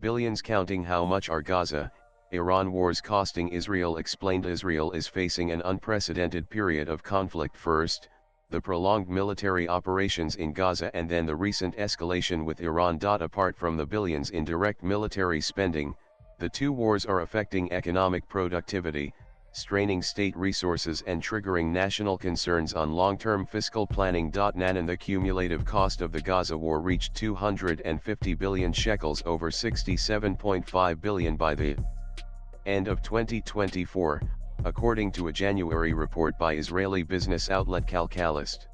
Billions counting. How much are Gaza, Iran wars costing Israel? Explained. Israel is facing an unprecedented period of conflict. First, the prolonged military operations in Gaza, and then the recent escalation with Iran. Apart from the billions in direct military spending, the two wars are affecting economic productivity, straining state resources and triggering national concerns on long-term fiscal planning. Nanan, the cumulative cost of the Gaza war reached 250 billion shekels, over 67.5 billion by the end of 2024, according to a January report by Israeli business outlet Calcalist.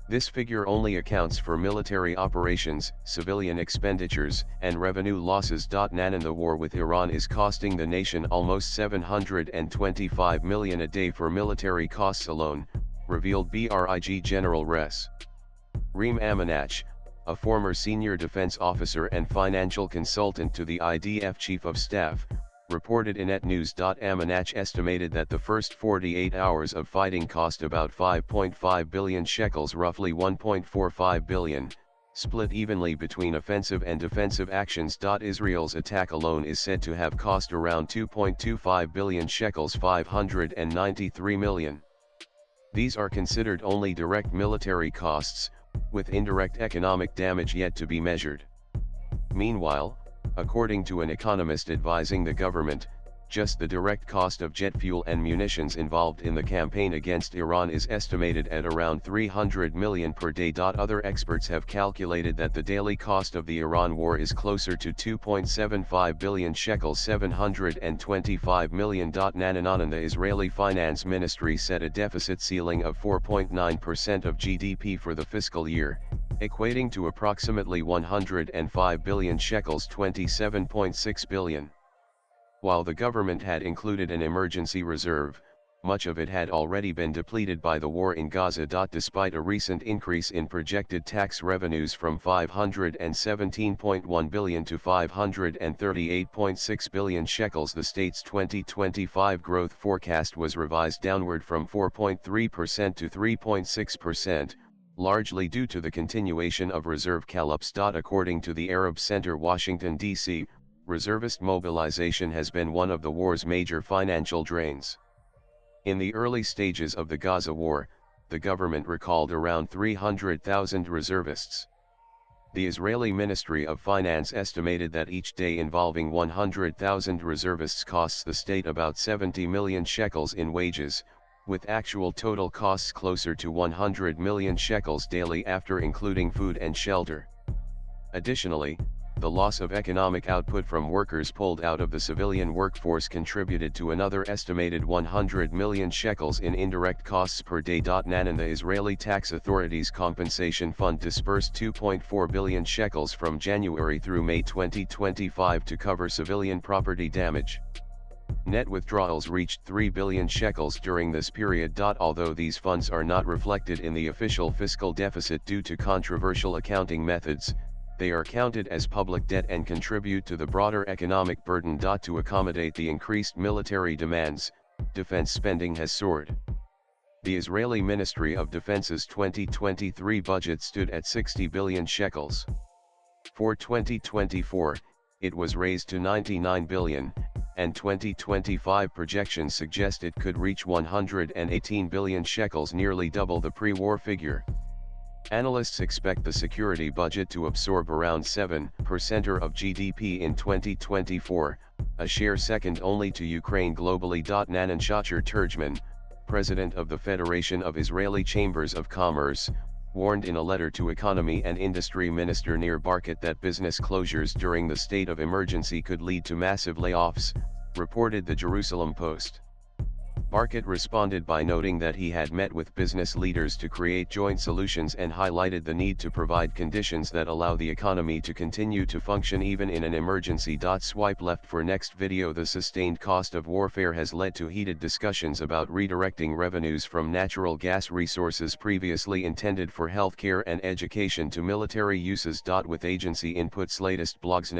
This figure only accounts for military operations, civilian expenditures, and revenue losses. Nanan, the war with Iran is costing the nation almost 725 million a day for military costs alone, revealed BRIG General Res. Reem Amanach, a former senior defense officer and financial consultant to the IDF Chief of Staff, reported in ET News. Amanach estimated that the first 48 hours of fighting cost about 5.5 billion shekels, roughly 1.45 billion, split evenly between offensive and defensive actions. Israel's attack alone is said to have cost around 2.25 billion shekels, 593 million. These are considered only direct military costs, with indirect economic damage yet to be measured. Meanwhile, according to an economist advising the government, just the direct cost of jet fuel and munitions involved in the campaign against Iran is estimated at around 300 million per day. Other experts have calculated that the daily cost of the Iran war is closer to 2.75 billion shekels, 725 million. Nanan, the Israeli Finance Ministry set a deficit ceiling of 4.9% of GDP for the fiscal year, equating to approximately 105 billion shekels, 27.6 billion. While the government had included an emergency reserve, much of it had already been depleted by the war in Gaza. Despite a recent increase in projected tax revenues from 517.1 billion to 538.6 billion shekels, the state's 2025 growth forecast was revised downward from 4.3% to 3.6%, largely due to the continuation of reserve call-ups. According to the Arab Center, Washington, D.C., reservist mobilization has been one of the war's major financial drains. In the early stages of the Gaza war, the government recalled around 300,000 reservists. The Israeli Ministry of Finance estimated that each day involving 100,000 reservists costs the state about 70 million shekels in wages, with actual total costs closer to 100 million shekels daily after including food and shelter. Additionally, the loss of economic output from workers pulled out of the civilian workforce contributed to another estimated 100 million shekels in indirect costs per day. Nanan, the Israeli tax authorities' compensation fund dispersed 2.4 billion shekels from January through May 2025 to cover civilian property damage. Net withdrawals reached 3 billion shekels during this period. Although these funds are not reflected in the official fiscal deficit due to controversial accounting methods, they are counted as public debt and contribute to the broader economic burden. To accommodate the increased military demands, defense spending has soared. The Israeli Ministry of Defense's 2023 budget stood at 60 billion shekels. For 2024, it was raised to 99 billion, and 2025 projections suggest it could reach 118 billion shekels, nearly double the pre-war figure. Analysts expect the security budget to absorb around 7% of GDP in 2024, a share second only to Ukraine globally. Nanan Shacher Turjman, president of the Federation of Israeli Chambers of Commerce, warned in a letter to Economy and Industry Minister Nir Barkat that business closures during the state of emergency could lead to massive layoffs, reported the Jerusalem Post. Barkat responded by noting that he had met with business leaders to create joint solutions and highlighted the need to provide conditions that allow the economy to continue to function even in an emergency. Swipe left for next video. The sustained cost of warfare has led to heated discussions about redirecting revenues from natural gas resources previously intended for healthcare and education to military uses. With agency inputs, latest blogs.